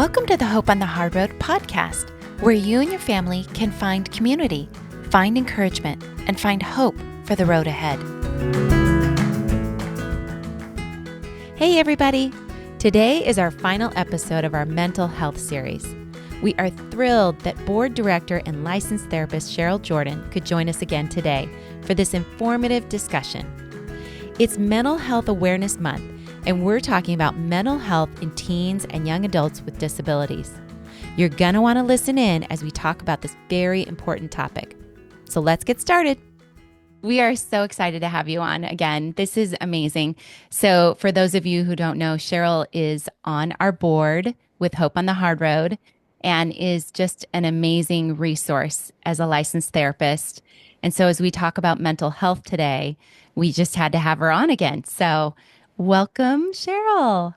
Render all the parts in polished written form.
Welcome to the Hope on the Hard Road podcast, where you and your family can find community, find encouragement, and find hope for the road ahead. Hey everybody! Today is our final episode of our mental health series. We are thrilled that board director and licensed therapist Cheryl Jordan could join us again today for this informative discussion. It's Mental Health Awareness Month, and we're talking about mental health in teens and young adults with disabilities. You're going to want to listen in as we talk about this very important topic. So let's get started. We are so excited to have you on again. This is amazing. So for those of you who don't know, Cheryl is on our board with Hope on the Hard Road and is just an amazing resource as a licensed therapist. And so as we talk about mental health today, we just had to have her on again. So welcome, Cheryl.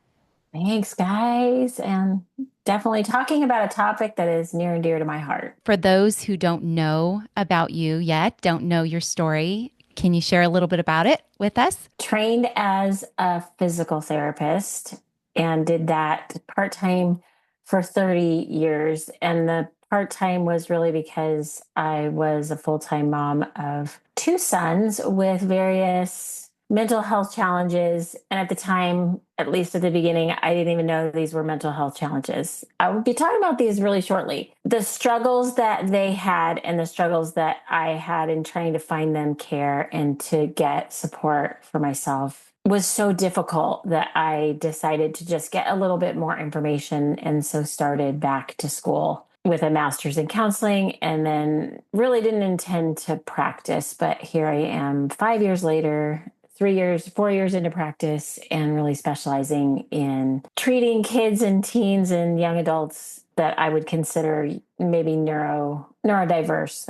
Thanks, guys. And definitely talking about a topic that is near and dear to my heart. For those who don't know about you yet, don't know your story, can you share a little bit about it with us? Trained as a physical therapist and did that part-time for 30 years. And the part-time was really because I was a full-time mom of two sons with various mental health challenges. And at the time, at least at the beginning, I didn't even know these were mental health challenges. I will be talking about these really shortly. The struggles that they had and the struggles that I had in trying to find them care and to get support for myself was so difficult that I decided to just get a little bit more information. And so started back to school with a master's in counseling, and then really didn't intend to practice. But here I am 5 years later, 4 years into practice, and really specializing in treating kids and teens and young adults that I would consider maybe neurodiverse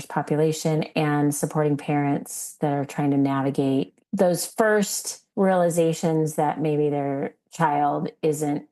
population, and supporting parents that are trying to navigate those first realizations that maybe their child isn't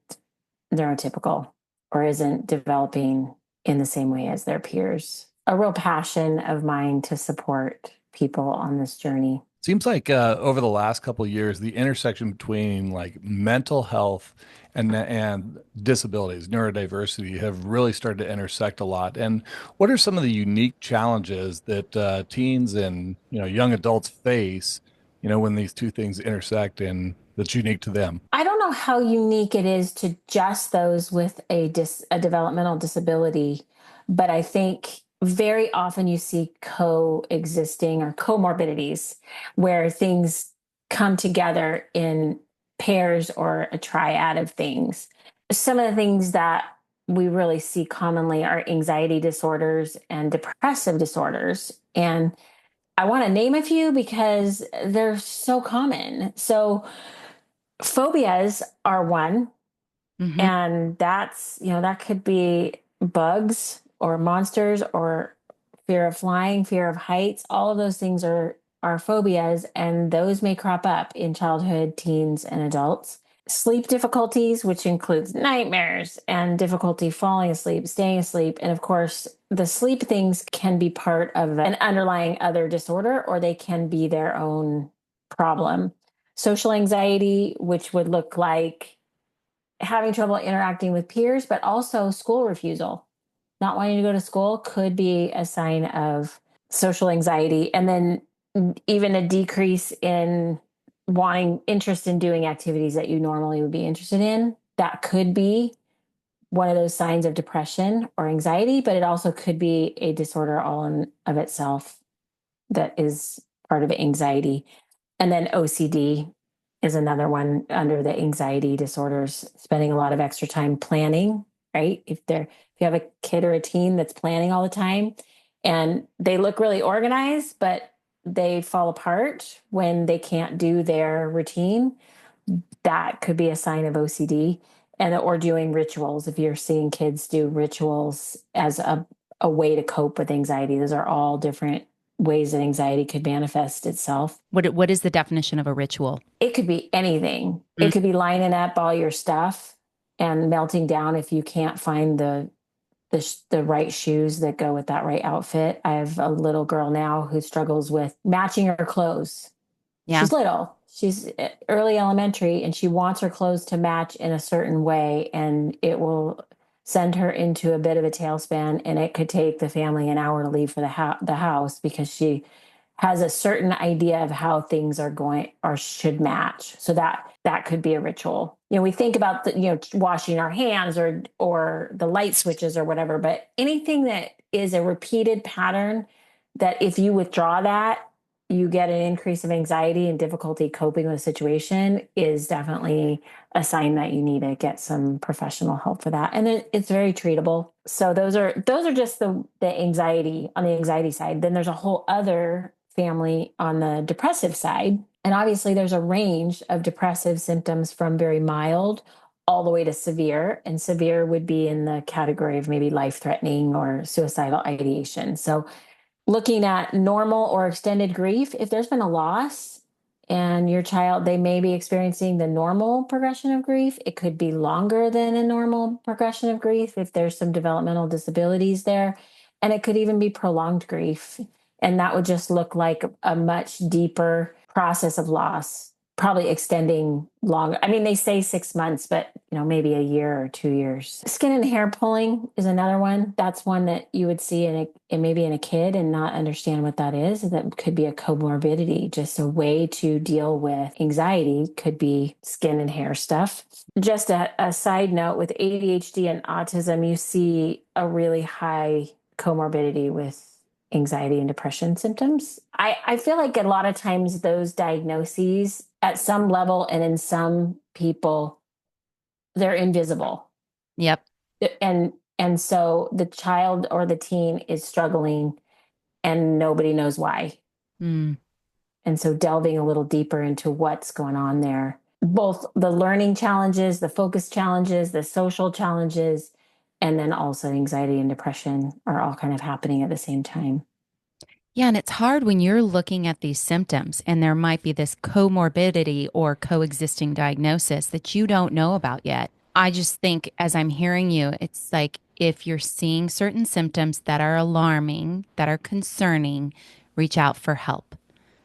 neurotypical or isn't developing in the same way as their peers. A real passion of mine to support people on this journey. Seems like over the last couple of years, the intersection between like mental health and disabilities, neurodiversity, have really started to intersect a lot. And what are some of the unique challenges that teens and young adults face, when these two things intersect and that's unique to them? I don't know how unique it is to just those with a developmental disability, but I think very often you see coexisting or comorbidities where things come together in pairs or a triad of things. Some of the things that we really see commonly are anxiety disorders and depressive disorders. And I want to name a few because they're so common. So phobias are one, and that's, that could be bugs or monsters or fear of flying, fear of heights. All of those things are phobias, and those may crop up in childhood, teens, and adults. Sleep difficulties, which includes nightmares and difficulty falling asleep, staying asleep. And of course, the sleep things can be part of an underlying other disorder, or they can be their own problem. Social anxiety, which would look like having trouble interacting with peers, but also school refusal. Not wanting to go to school could be a sign of social anxiety. And then even a decrease in wanting interest in doing activities that you normally would be interested in. That could be one of those signs of depression or anxiety, but it also could be a disorder all in of itself that is part of anxiety. And then OCD is another one under the anxiety disorders, spending a lot of extra time planning, right? If you have a kid or a teen that's planning all the time and they look really organized, but they fall apart when they can't do their routine, that could be a sign of OCD. Or doing rituals. If you're seeing kids do rituals as a way to cope with anxiety, those are all different ways that anxiety could manifest itself. What is the definition of a ritual? It could be anything. It could be lining up all your stuff and melting down if you can't find the right shoes that go with that right outfit. I have a little girl now who struggles with matching her clothes. Yeah. She's little. She's early elementary and she wants her clothes to match in a certain way, and it will send her into a bit of a tailspin, and it could take the family an hour to leave for the house because she has a certain idea of how things are going or should match. So that could be a ritual. We think about washing our hands or the light switches or whatever, but anything that is a repeated pattern, that if you withdraw that, you get an increase of anxiety and difficulty coping with a situation, is definitely a sign that you need to get some professional help for that. And it's very treatable. So those are just the anxiety, on the anxiety side. Then there's a whole other family on the depressive side. And obviously there's a range of depressive symptoms from very mild all the way to severe. And severe would be in the category of maybe life-threatening or suicidal ideation. So looking at normal or extended grief, if there's been a loss and your child, they may be experiencing the normal progression of grief. It could be longer than a normal progression of grief if there's some developmental disabilities there. And it could even be prolonged grief. And that would just look like a much deeper process of loss, probably extending longer. I mean, they say 6 months, but maybe a year or 2 years. Skin and hair pulling is another one. That's one that you would see maybe in a kid and not understand what that is. That could be a comorbidity, just a way to deal with anxiety. Could be skin and hair stuff. Just a side note, with ADHD and autism, you see a really high comorbidity with anxiety and depression symptoms. I feel like a lot of times those diagnoses at some level and in some people, they're invisible. Yep. And so the child or the teen is struggling and nobody knows why. Mm. And so delving a little deeper into what's going on there, both the learning challenges, the focus challenges, the social challenges, and then also anxiety and depression are all kind of happening at the same time. Yeah, and it's hard when you're looking at these symptoms and there might be this comorbidity or coexisting diagnosis that you don't know about yet. I just think as I'm hearing you, it's like if you're seeing certain symptoms that are alarming, that are concerning, reach out for help.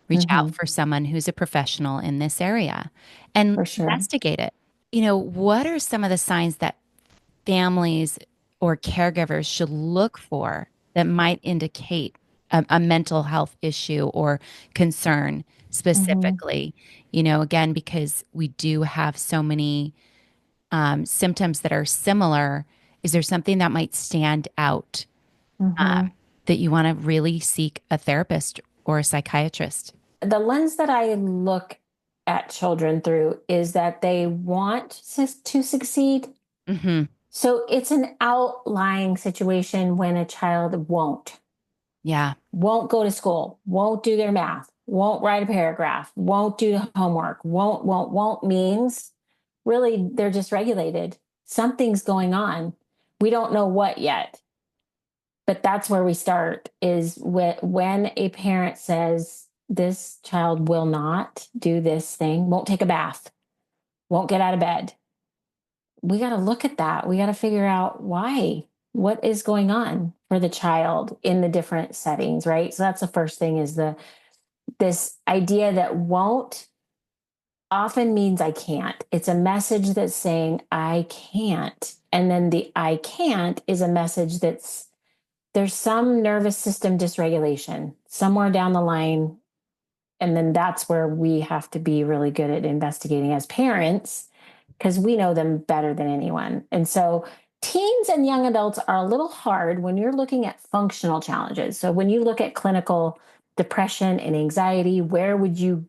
Reach out for someone who's a professional in this area and For sure. investigate it. What are some of the signs that families or caregivers should look for that might indicate a mental health issue or concern specifically? Again, because we do have so many symptoms that are similar, is there something that might stand out that you want to really seek a therapist or a psychiatrist? The lens that I look at children through is that they want to succeed. Mm-hmm. So it's an outlying situation when a child Yeah. won't go to school, won't do their math, won't write a paragraph, won't do the homework, won't means really they're dysregulated. Something's going on. We don't know what yet. But that's where we start, is when a parent says, this child will not do this thing, won't take a bath, won't get out of bed. We got to look at that. We got to figure out why. What is going on for the child in the different settings, right? So that's the first thing, is this idea that won't often means I can't. It's a message that's saying I can't. And then the I can't is a message there's some nervous system dysregulation somewhere down the line. And then that's where we have to be really good at investigating as parents, because we know them better than anyone. And so teens and young adults are a little hard when you're looking at functional challenges. So when you look at clinical depression and anxiety, where would you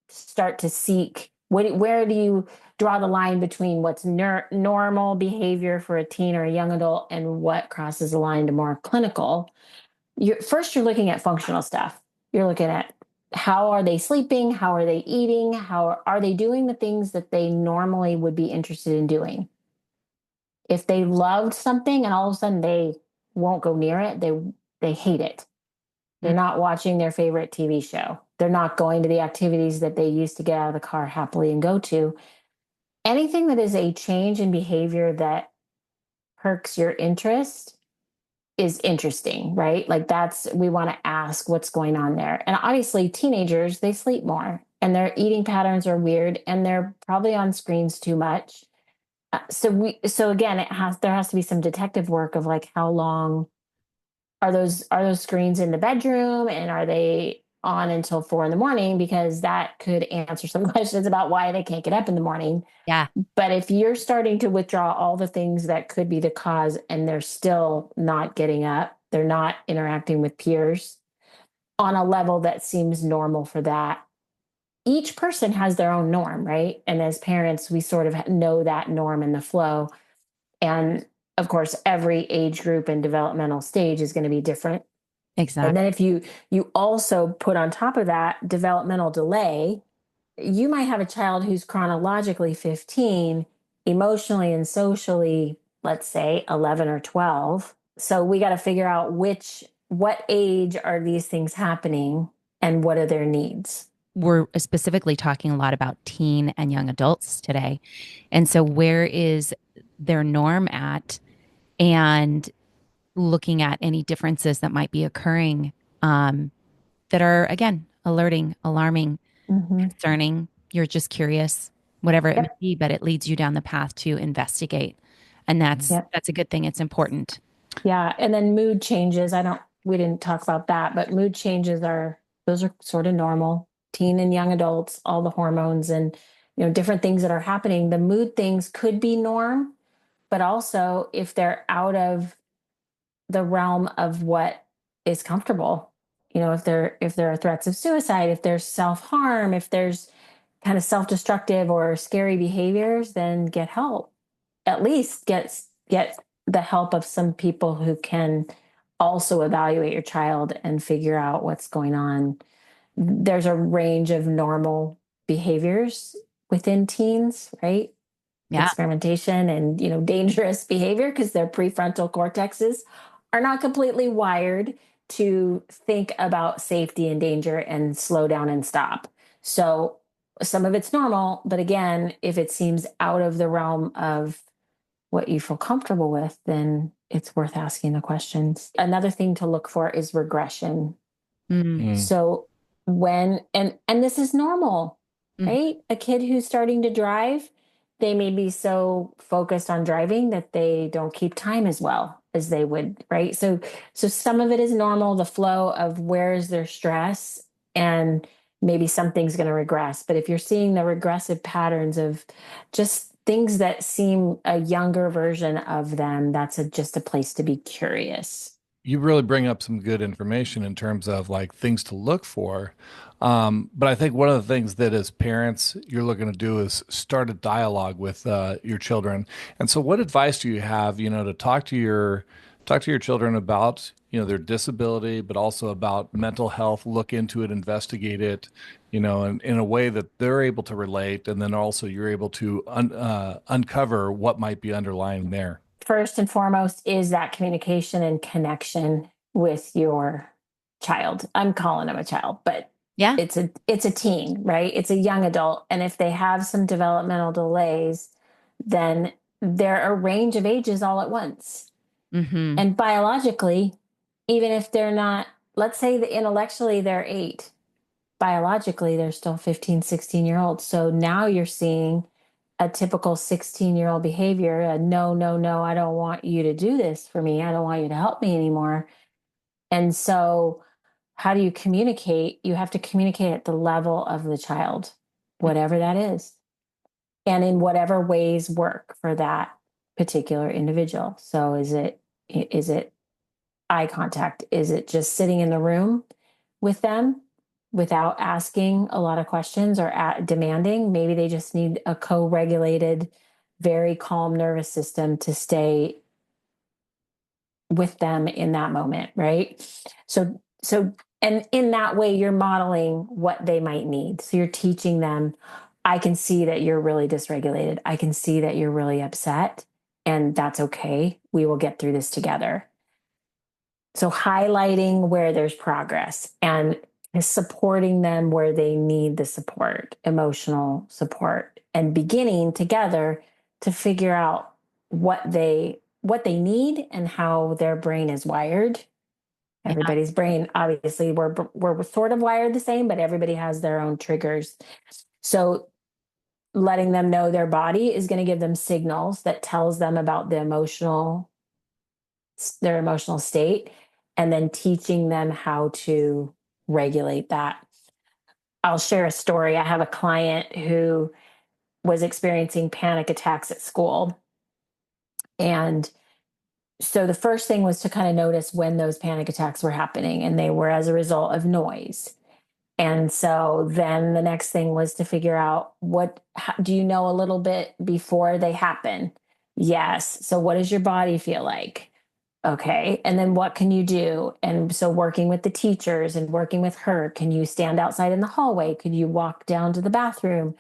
start to seek? Where do you draw the line between what's normal behavior for a teen or a young adult and what crosses the line to more clinical? You're looking at functional stuff. You're looking at how are they sleeping? How are they eating? How are they doing the things that they normally would be interested in doing? If they loved something and all of a sudden they won't go near it, they hate it. They're not watching their favorite TV show. They're not going to the activities that they used to get out of the car happily and go to. Anything that is a change in behavior that perks your interest is interesting, right? Like we want to ask what's going on there. And obviously teenagers, they sleep more and their eating patterns are weird, and they're probably on screens too much. So again, there has to be some detective work of like, how long are those screens in the bedroom, and are they on until 4 in the morning? Because that could answer some questions about why they can't get up in the morning. Yeah. But if you're starting to withdraw all the things that could be the cause, and they're still not getting up, they're not interacting with peers on a level that seems normal for that. Each person has their own norm, right? And as parents, we sort of know that norm and the flow. And of course, every age group and developmental stage is going to be different. And Exactly. then if you also put on top of that developmental delay, you might have a child who's chronologically 15, emotionally and socially, let's say 11 or 12. So we got to figure out what age are these things happening, and what are their needs. We're specifically talking a lot about teen and young adults today. And so, where is their norm at? And looking at any differences that might be occurring that are, again, alerting, alarming, Mm-hmm. concerning. You're just curious, whatever it may Yep. be, but it leads you down the path to investigate. And Yep. that's a good thing. It's important. Yeah. And then mood changes. We didn't talk about that, but mood changes those are sort of normal. Teen and young adults, all the hormones and, different things that are happening. The mood things could be norm, but also if they're out of the realm of what is comfortable, if there are threats of suicide, if there's self-harm, if there's kind of self-destructive or scary behaviors, then get help. At least get the help of some people who can also evaluate your child and figure out what's going on. There's a range of normal behaviors within teens, right? Yeah. Experimentation and, dangerous behavior, because their prefrontal cortexes are not completely wired to think about safety and danger and slow down and stop. So some of it's normal, but again, if it seems out of the realm of what you feel comfortable with, then it's worth asking the questions. Another thing to look for is regression. Mm, So and this is normal, mm, right? A kid who's starting to drive, they may be so focused on driving that they don't keep time as well as they would, right? So some of it is normal, the flow of where is their stress, and maybe something's going to regress. But if you're seeing the regressive patterns of just things that seem a younger version of them, that's just a place to be curious. You really bring up some good information in terms of like things to look for. But I think one of the things that as parents you're looking to do is start a dialogue with your children. And so, what advice do you have, to talk to your children about, their disability, but also about mental health, look into it, investigate it, in a way that they're able to relate, and then also you're able to uncover what might be underlying there. First and foremost is that communication and connection with your child. I'm calling them a child, but yeah. it's a teen, right? It's a young adult. And if they have some developmental delays, then they're a range of ages all at once. Hmm. And biologically, even if they're not, let's say that intellectually they're 8, biologically they're still 15, 16-year olds. So now you're seeing a typical 16-year-old behavior, a no, no, no, I don't want you to do this for me, I don't want you to help me anymore. And so how do you communicate? You have to communicate at the level of the child, whatever that is, and in whatever ways work for that particular individual. So is it eye contact? Is it just sitting in the room with them without asking a lot of questions or demanding? Maybe they just need a co-regulated, very calm nervous system to stay with them in that moment, right? So and in that way you're modeling what they might need. So you're teaching them, I can see that you're really dysregulated. I can see that you're really upset, and that's okay. We will get through this together. So highlighting where there's progress and supporting them where they need the support, emotional support, and beginning together to figure out what they need and how their brain is wired, Yeah. Everybody's brain, obviously, we're sort of wired the same, but everybody has their own triggers. So letting them know their body is going to give them signals that tells them about their emotional state, and then teaching them how to regulate that. I'll share a story. I have a client who was experiencing panic attacks at school. And so the first thing was to kind of notice when those panic attacks were happening, and they were as a result of noise. And so then the next thing was to figure out do you know a little bit before they happen? Yes. So what does your body feel like? Okay. And then what can you do? And so working with the teachers and working with her, can you stand outside in the hallway? Could you walk down to the bathroom?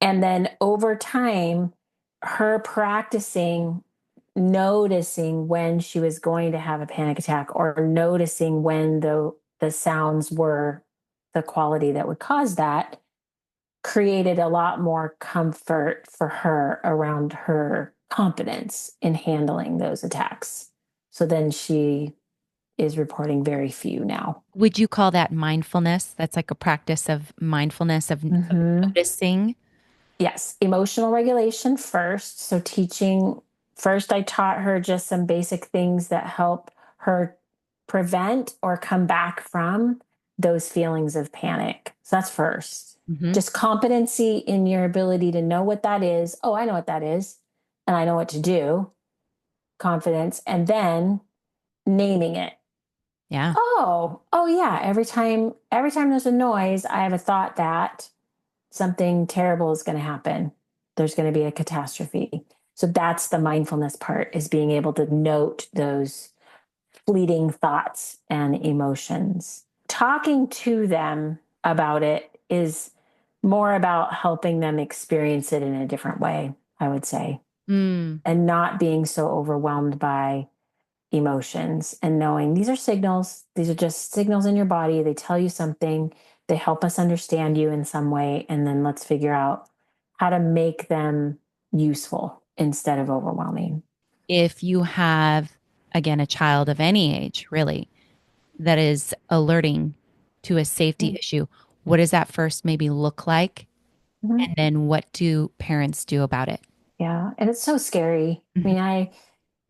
And then over time, her practicing noticing when she was going to have a panic attack, or noticing when the sounds were the quality that would cause that, created a lot more comfort for her around her confidence in handling those attacks. So then she is reporting very few now. Would you call that mindfulness? That's like a practice of mindfulness, of Mhm. noticing. Yes, emotional regulation first. So teaching first, I taught her just some basic things that help her prevent or come back from those feelings of panic. So that's first. Hmm. Just competency in your ability to know what that is. Oh, I know what that is, and I know what to do. Confidence, and then naming it. Yeah. Oh yeah. Every time there's a noise, I have a thought that something terrible is going to happen. There's going to be a catastrophe. So that's the mindfulness part, is being able to note those fleeting thoughts and emotions. Talking to them about it is more about helping them experience it in a different way, I would say, Mm. and not being so overwhelmed by emotions, and knowing these are signals. These are just signals in your body. They tell you something. They help us understand you in some way. And then let's figure out how to make them useful instead of overwhelming. If you have, again, a child of any age, really, that is alerting to a safety issue, what does that first maybe look like? Mhm. And then what do parents do about it? Yeah. And it's so scary. I Mhm. mean,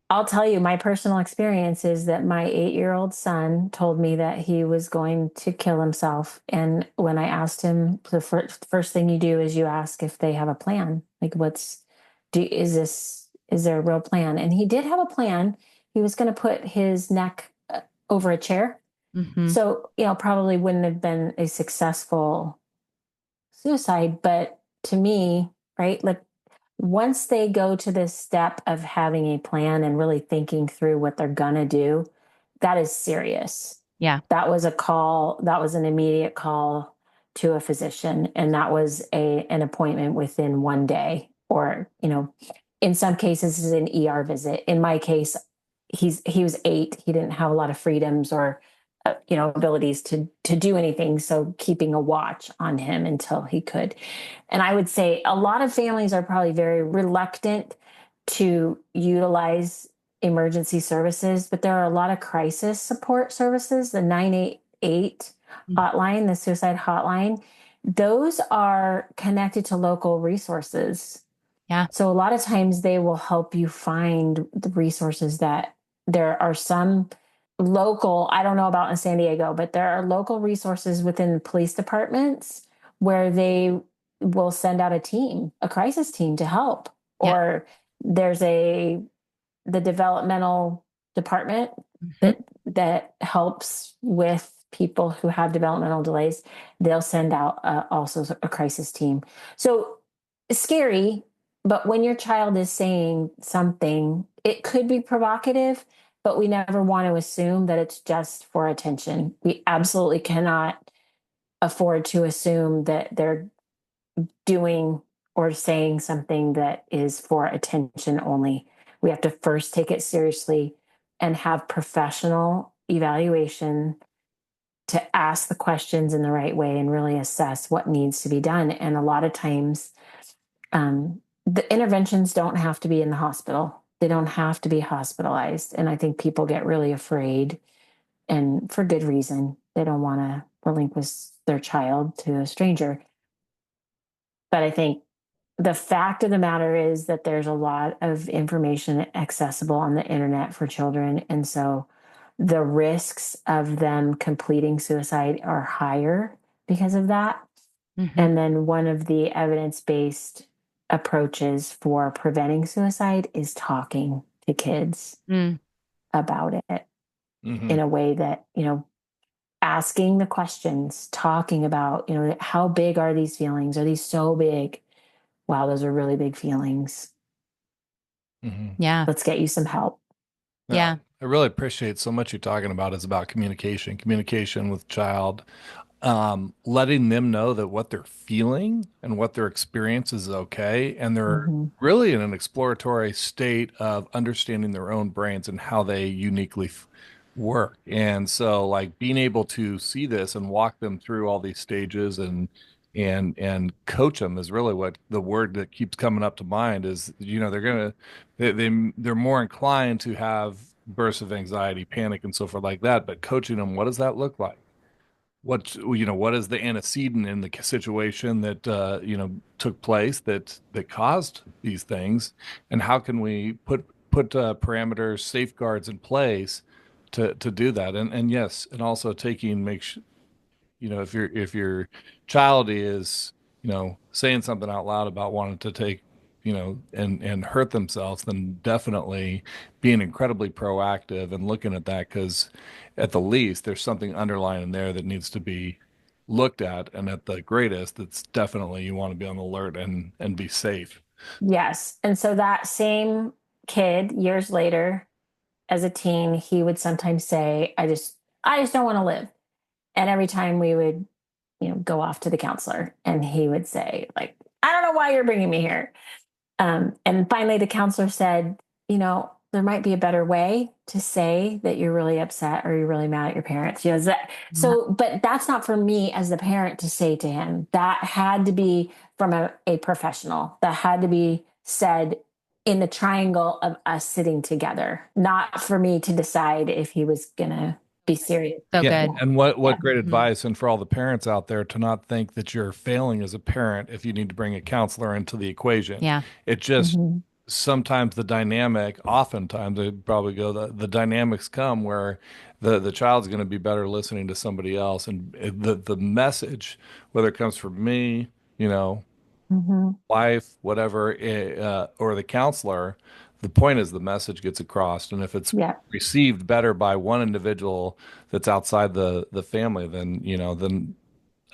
I'll tell you, my personal experience is that my 8-year-old son told me that he was going to kill himself. And when I asked him, the first thing you do is you ask if they have a plan. Like, is there a real plan? And he did have a plan. He was going to put his neck over a chair. Mhm. So, probably wouldn't have been a successful suicide. But to me, right, like, once they go to this step of having a plan and really thinking through what they're going to do, that is serious. Yeah. That was a call, that was an immediate call to a physician. And that was an appointment within one day, or, in some cases, is an ER visit. In my case, he was 8. He didn't have a lot of freedoms or, abilities to do anything. So keeping a watch on him until he could. And I would say a lot of families are probably very reluctant to utilize emergency services, but there are a lot of crisis support services, the 988 Mm. hotline, the suicide hotline. Those are connected to local resources. Yeah. So a lot of times they will help you find the resources. That there are some local, I don't know about in San Diego, but there are local resources within police departments where they will send out a crisis team to help. Yeah. Or there's the developmental department Mhm. that helps with people who have developmental delays. They'll send out also a crisis team. So it's scary, but when your child is saying something, it could be provocative, but we never want to assume that it's just for attention. We absolutely cannot afford to assume that they're doing or saying something that is for attention only. We have to first take it seriously and have professional evaluation to ask the questions in the right way and really assess what needs to be done. And a lot of times, the interventions don't have to be in the hospital. They don't have to be hospitalized. And I think people get really afraid and for good reason. They don't want to relinquish their child to a stranger. But I think the fact of the matter is that there's a lot of information accessible on the internet for children. And so the risks of them completing suicide are higher because of that. Hmm. And then one of the evidence based approaches for preventing suicide is talking to kids Mm. about it Hmm. in a way that, asking the questions, talking about, how big are these feelings? Are these so big? Wow, those are really big feelings. Hmm. Yeah. Let's get you some help. Yeah, Yeah. I really appreciate so much you're talking about is about communication with child, letting them know that what they're feeling and what their experience is okay. And they're Hmm. really in an exploratory state of understanding their own brains and how they uniquely work. And so, like, being able to see this and walk them through all these stages and coach them is really what the word that keeps coming up to mind is, they're more inclined to have bursts of anxiety, panic, and so forth like that. But coaching them, what does that look like? What is the antecedent in the situation that took place that caused these things, and how can we put parameters, safeguards in place to do that? And yes, and also taking make sure, if your child is saying something out loud about wanting to take and hurt themselves, then definitely being incredibly proactive and looking at that, because at the least there's something underlying in there that needs to be looked at, and at the greatest it's definitely you want to be on the alert and be safe. Yes. And so that same kid, years later, as a teen, he would sometimes say, I just don't want to live. And every time we would, go off to the counselor and he would say, like, I don't know why you're bringing me here. And finally, the counselor said, there might be a better way to say that you're really upset or you're really mad at your parents. Yeah. But that's not for me as the parent to say to him. That had to be from a professional. That had to be said in the triangle of us sitting together, not for me to decide if he was going to be serious. So Yeah, good. and what Yeah. great Hmm. advice, and for all the parents out there to not think that you're failing as a parent if you need to bring a counselor into the equation. Yeah. It just Hmm. sometimes the dynamic, oftentimes they probably go the dynamics come where the child's going to be better listening to somebody else, and the message, whether it comes from me, you know, Hmm. wife, whatever, or the counselor, the point is the message gets across. And if it's Yeah. received better by one individual that's outside the family, then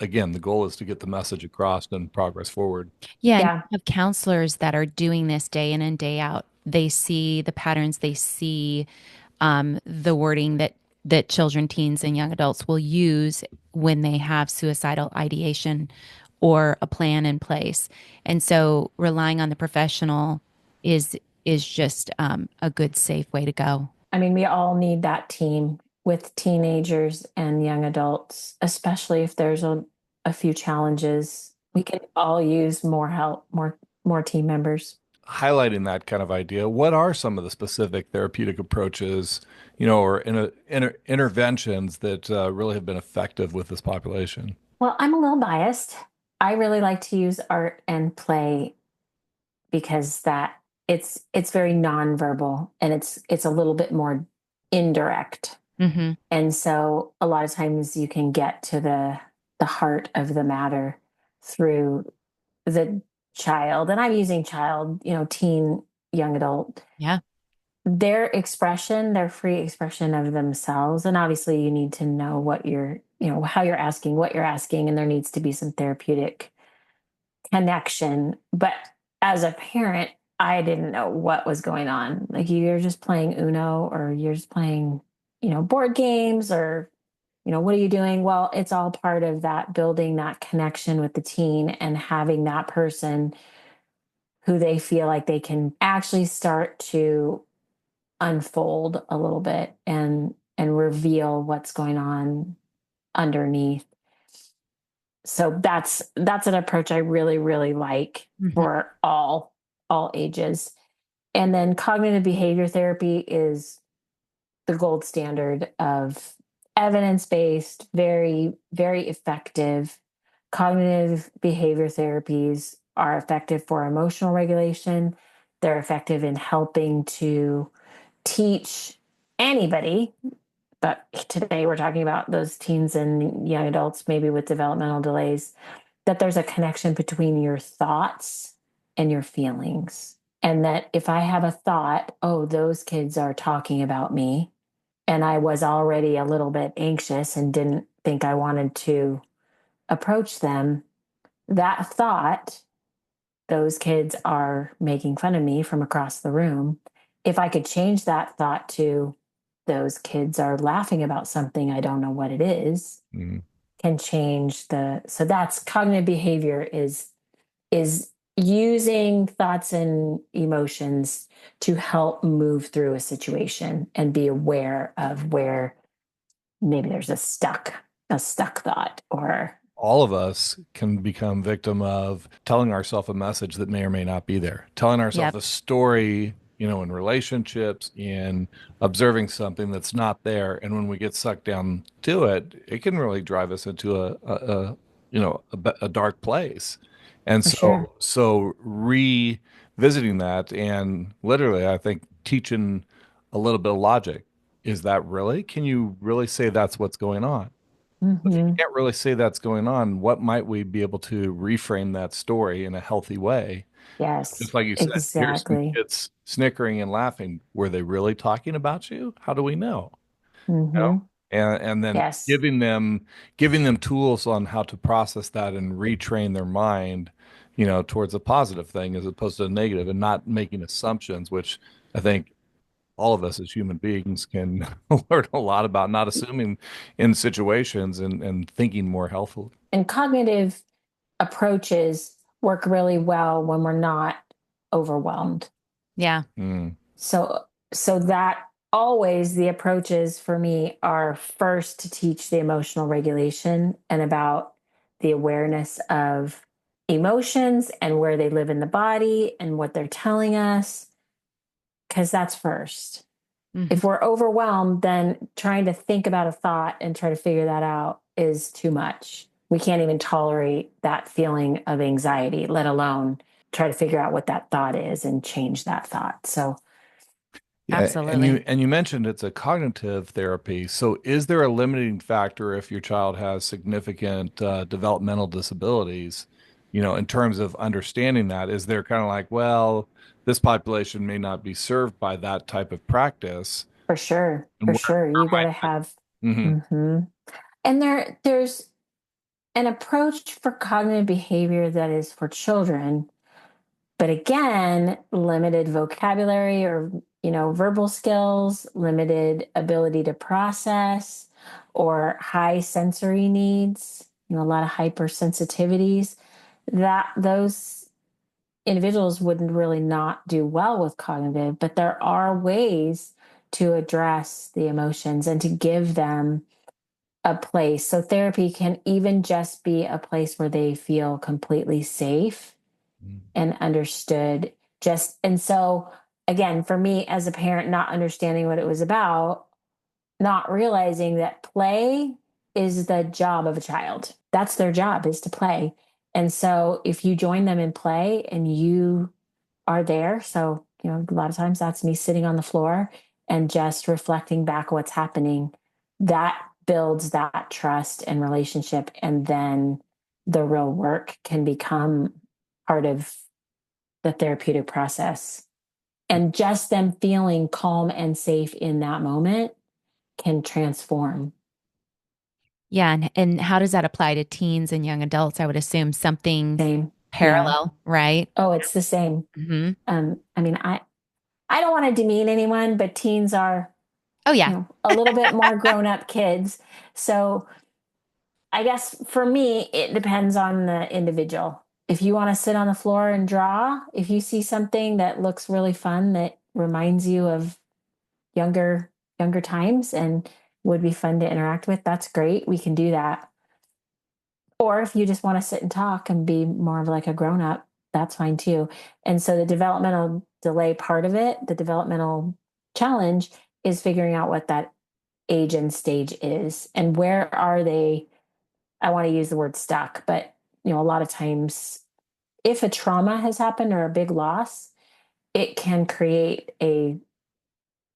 again, the goal is to get the message across and progress forward. Yeah. And Yeah. you have counselors that are doing this day in and day out. They see the patterns, they see the wording that children, teens, and young adults will use when they have suicidal ideation or a plan in place. And so relying on the professional is is just a good, safe way to go. I mean, we all need that team with teenagers and young adults, especially if there's a few challenges. We can all use more help, more team members. Highlighting that kind of idea, what are some of the specific therapeutic approaches, or interventions that really have been effective with this population? Well, I'm a little biased. I really like to use art and play because that it's very nonverbal and it's a little bit more indirect. Hmm. And so a lot of times you can get to the heart of the matter through the child. And I'm using child, teen, young adult, Yeah. their expression, their free expression of themselves. And obviously you need to know how you're asking, what you're asking, and there needs to be some therapeutic connection. But as a parent, I didn't know what was going on. Like you're just playing Uno or you're just playing, board games or, what are you doing? Well, it's all part of that building that connection with the teen and having that person who they feel like they can actually start to unfold a little bit and reveal what's going on underneath. So that's an approach I really really like Hmm. for all ages. And then cognitive behavior therapy is the gold standard of evidence-based, very, very effective. Cognitive behavior therapies are effective for emotional regulation. They're effective in helping to teach anybody, but today we're talking about those teens and young adults, maybe with developmental delays, that there's a connection between your thoughts and your feelings. And that if I have a thought, oh, those kids are talking about me, and I was already a little bit anxious and didn't think I wanted to approach them, that thought, those kids are making fun of me from across the room. If I could change that thought to those kids are laughing about something, I don't know what it is, Mhm. can change the, so that's cognitive behavior is using thoughts and emotions to help move through a situation and be aware of where maybe there's a stuck thought or All of us can become victim of telling ourselves a message that may or may not be there, telling ourselves Yep. a story, in relationships, in observing something that's not there. And when we get sucked down to it, it can really drive us into a dark place. And for sure. so revisiting that and literally, I think teaching a little bit of logic. Is that really? Can you really say that's what's going on? If you Hmm. can't really say that's going on, what might we be able to reframe that story in a healthy way? Yes, Just like you said, here's some exactly. kids snickering and laughing. Were they really talking about you? How do we know? You know? Hmm. And then Yes. giving them tools on how to process that and retrain their mind, towards a positive thing as opposed to a negative, and not making assumptions, which I think all of us as human beings can learn a lot about not assuming in situations and thinking more healthfully. And cognitive approaches work really well when we're not overwhelmed. Yeah. Mm. So that always the approaches for me are first to teach the emotional regulation and about the awareness of emotions and where they live in the body and what they're telling us, because that's first. Hmm. If we're overwhelmed, then trying to think about a thought and try to figure that out is too much. We can't even tolerate that feeling of anxiety, let alone try to figure out what that thought is and change that thought. So, Yeah, and Absolutely. you mentioned it's a cognitive therapy. So is there a limiting factor if your child has significant developmental disabilities, in terms of understanding that? Is there kind of like, well, this population may not be served by that type of practice, and for where sure, you got might to have. Mhm. Hmm. And there's an approach for cognitive behavior that is for children, but again, limited vocabulary or verbal skills, limited ability to process, or high sensory needs, a lot of hypersensitivities, that those individuals would really not do well with cognitive. But there are ways to address the emotions and to give them a place. So therapy can even just be a place where they feel completely safe and understood. Just and so again, for me as a parent, not understanding what it was about, not realizing that play is the job of a child. That's their job, is to play. And so if you join them in play and you are there, so a lot of times that's me sitting on the floor and just reflecting back what's happening, that builds that trust and relationship, and then the real work can become part of the therapeutic process. And just them feeling calm and safe in that moment can transform. Yeah. And how does that apply to teens and young adults? I would assume something Same. Yeah. parallel, right? Oh, it's the same. Hmm. I mean, I don't want to demean anyone, but teens are, Oh, yeah. a little bit more grown up kids. So I guess for me, it depends on the individual. If you want to sit on the floor and draw, if you see something that looks really fun that reminds you of younger younger times and would be fun to interact with, that's great. We can do that. Or if you just want to sit and talk and be more of like a grown up, that's fine too. And so the developmental delay part of it, the developmental challenge is figuring out what that age and stage is and where are they. I want to use the word stuck, but a lot of times if a trauma has happened or a big loss, it can create a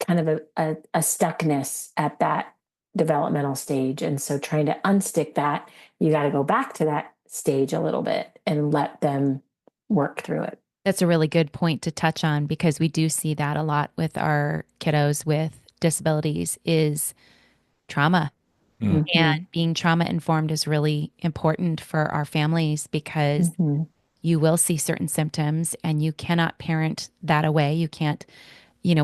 kind of a stuckness at that developmental stage. And so trying to unstick that, you got to go back to that stage a little bit and let them work through it. That's a really good point to touch on because we do see that a lot with our kiddos with disabilities is trauma. And Mm-hmm. being trauma informed is really important for our families because Mm-hmm. you will see certain symptoms and you cannot parent that away. You can't,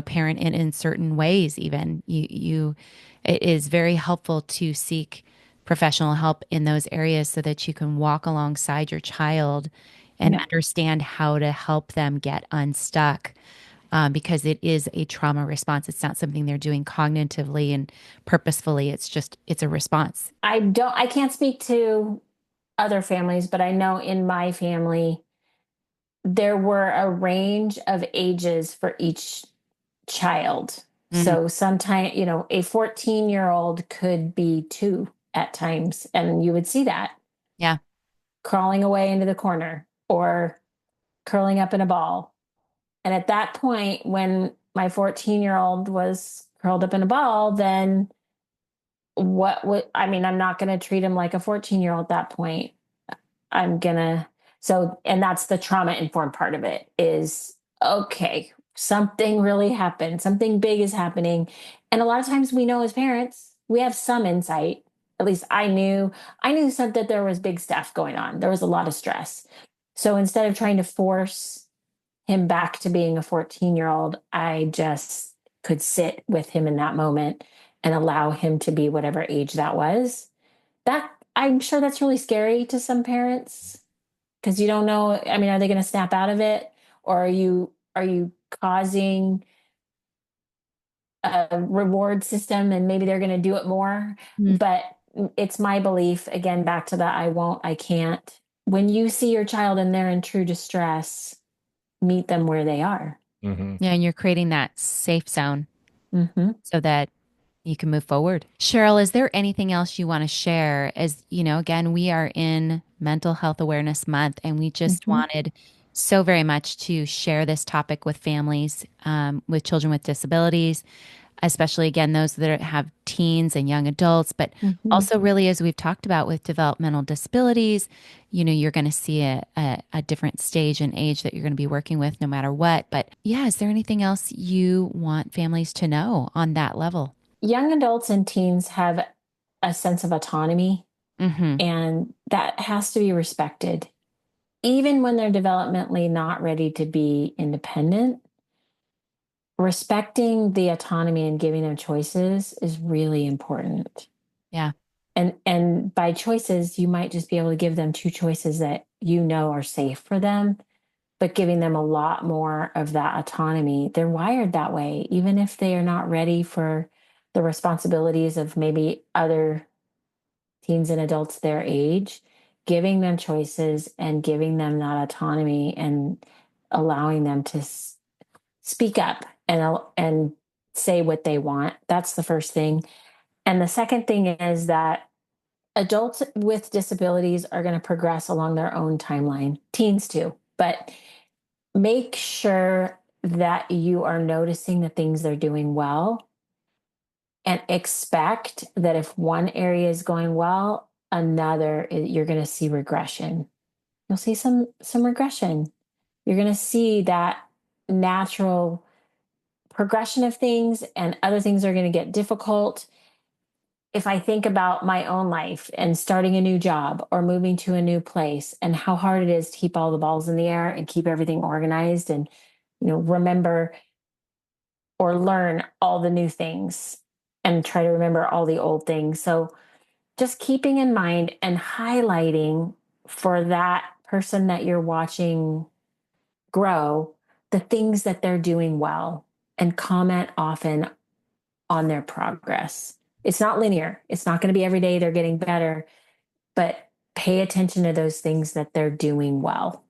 parent it in certain ways even. It is very helpful to seek professional help in those areas so that you can walk alongside your child and Yeah. understand how to help them get unstuck. Because it is a trauma response. It's not something they're doing cognitively and purposefully. It's a response. I can't speak to other families, but I know in my family, there were a range of ages for each child. Mm, So sometimes, a 14-year-old could be 2 at times, and you would see that yeah. crawling away into the corner or curling up in a ball. And at that point, when my 14-year-old was curled up in a ball, then what would I mean, I'm not going to treat him like a 14-year-old at that point. I'm gonna and that's the trauma informed part of it is okay, something really happened, something big is happening. And a lot of times we know as parents, we have some insight. At least I knew some that there was big stuff going on. There was a lot of stress. So instead of trying to force him back to being a 14-year-old, I just could sit with him in that moment and allow him to be whatever age that was. That I'm sure that's really scary to some parents because you don't know. I mean, are they going to snap out of it, or are you causing a reward system and maybe they're going to do it more? Mm. But it's my belief, again, back to that I won't, I can't. When you see your child and they're in true distress, meet them where they are. Mm-hmm. Yeah. And you're creating that safe zone Mm-hmm. so that you can move forward. Cheryl, is there anything else you want to share? As you know, again, we are in Mental Health Awareness Month, and we just Mm-hmm. wanted so very much to share this topic with families with children with disabilities, especially again, those that have teens and young adults, but Mm-hmm. also really, as we've talked about with developmental disabilities, you're going to see a different stage and age that you're going to be working with no matter what. But yeah, is there anything else you want families to know on that level? Young adults and teens have a sense of autonomy, Mm-hmm. and that has to be respected. Even when they're developmentally not ready to be independent, respecting the autonomy and giving them choices is really important. Yeah. And by choices, you might just be able to give them 2 choices that are safe for them, but giving them a lot more of that autonomy. They're wired that way, even if they are not ready for the responsibilities of maybe other teens and adults their age, giving them choices and giving them that autonomy and allowing them to speak up and say what they want. That's the first thing. And the second thing is that adults with disabilities are going to progress along their own timeline, teens too, but make sure that you are noticing the things they're doing well and expect that if one area is going well, you're going to see regression. You'll see some regression. You're going to see that natural progression of things, and other things are going to get difficult. If I think about my own life and starting a new job or moving to a new place and how hard it is to keep all the balls in the air and keep everything organized and remember or learn all the new things and try to remember all the old things. So just keeping in mind and highlighting for that person that you're watching grow the things that they're doing well and comment often on their progress. It's not linear. It's not going to be every day they're getting better, but pay attention to those things that they're doing well.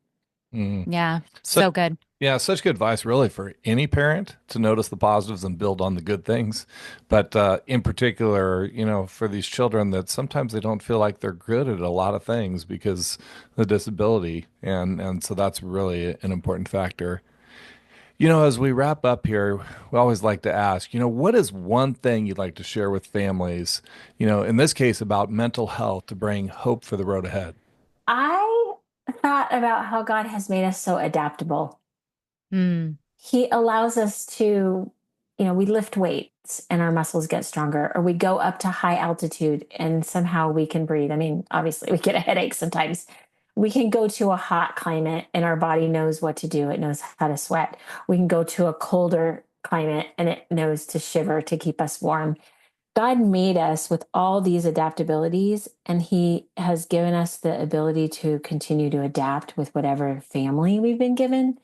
Mm. Yeah. So, So good. Yeah, such good advice, really, for any parent to notice the positives and build on the good things. But in particular, for these children that sometimes they don't feel like they're good at a lot of things because of the disability, and so that's really an important factor. As we wrap up here, we always like to ask, what is one thing you'd like to share with families, in this case about mental health to bring hope for the road ahead? I thought about how God has made us so adaptable. Mm, He allows us to, we lift weights and our muscles get stronger, or we go up to high altitude and somehow we can breathe. I mean, obviously, we get a headache sometimes. We can go to a hot climate and our body knows what to do. It knows how to sweat. We can go to a colder climate and it knows to shiver to keep us warm. God made us with all these adaptabilities, and He has given us the ability to continue to adapt with whatever family we've been given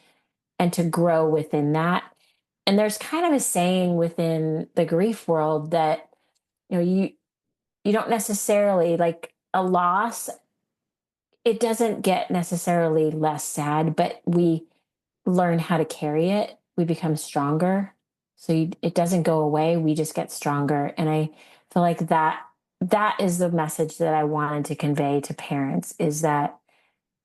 and to grow within that. And there's kind of a saying within the grief world that, you don't necessarily like a loss, it doesn't get necessarily less sad, but we learn how to carry it. We become stronger. So it doesn't go away. We just get stronger. And I feel like that is the message that I wanted to convey to parents is that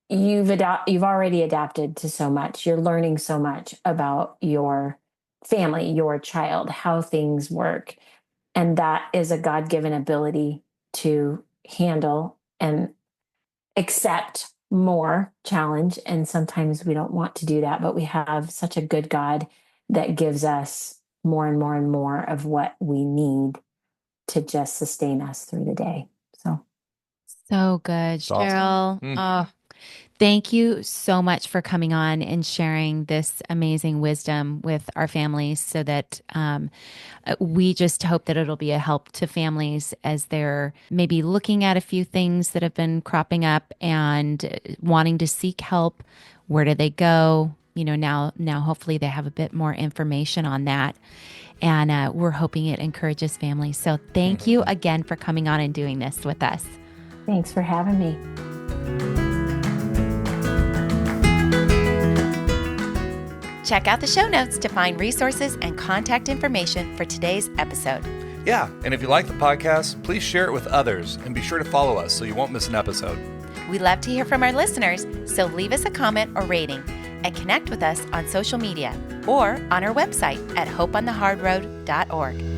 you've already adapted to so much. You're learning so much about your family, your child, how things work. And that is a God-given ability to handle and accept more challenge. And sometimes we don't want to do that, but we have such a good God that gives us more and more and more of what we need to just sustain us through the day. So so good, It's awesome. Cheryl. Oh, thank you so much for coming on and sharing this amazing wisdom with our families so that we just hope that it'll be a help to families as they're maybe looking at a few things that have been cropping up and wanting to seek help. Where do they go? Now hopefully they have a bit more information on that. And we're hoping it encourages families. So thank you again for coming on and doing this with us. thanks for having me. Check out the show notes to find resources and contact information for today's episode. Yeah, and if you like the podcast, please share it with others and be sure to follow us so you won't miss an episode. We love to hear from our listeners, so leave us a comment or rating and connect with us on social media or on our website at hopeonthehardroad.org.